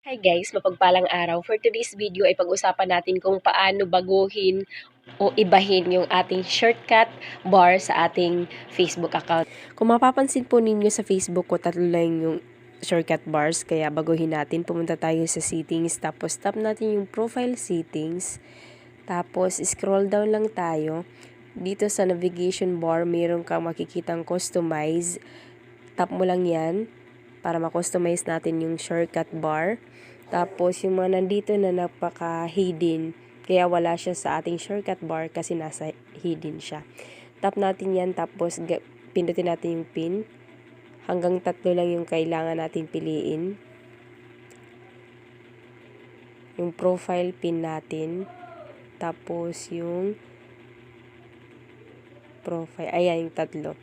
Hi guys, mapagpalang araw. For today's video ay pag-usapan natin kung paano baguhin o ibahin yung ating shortcut bar sa ating Facebook account. Kung mapapansin po ninyo sa Facebook ko, tatlo lang yung shortcut bars, kaya baguhin natin. Pumunta tayo sa settings, tapos tap natin yung profile settings, tapos scroll down lang tayo. Dito sa navigation bar, mayroon kang makikitang customize. Tap mo lang yan para ma-customize natin yung shortcut bar. Tapos, yung mga nandito na napaka-hidden, kaya wala siya sa ating shortcut bar kasi nasa hidden siya. Tap natin yan, tapos pindutin natin yung pin. Hanggang 3 lang yung kailangan natin piliin. Yung profile pin natin. Tapos, yung profile. Ayan, yung 3.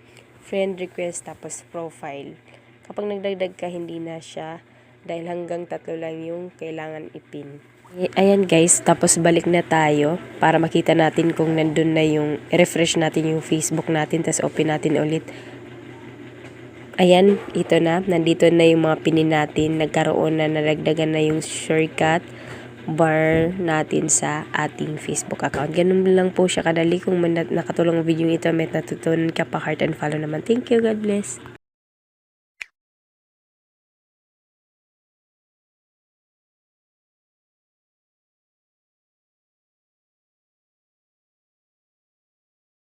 Friend request, tapos profile. Kapag nagdagdag ka, hindi na siya dahil hanggang 3 lang yung kailangan ipin. Ayan guys, tapos balik na tayo para makita natin kung nandun na yung, refresh natin yung Facebook natin, tapos open natin ulit. Ayan, ito na, nandito na yung mga pinin natin, nagkaroon na, nalagdagan na yung shortcut bar natin sa ating Facebook account. Ganun lang po siya kadali. Kung nakatulong ang video ito, may natutunan ka pa, heart and follow naman. Thank you, God bless.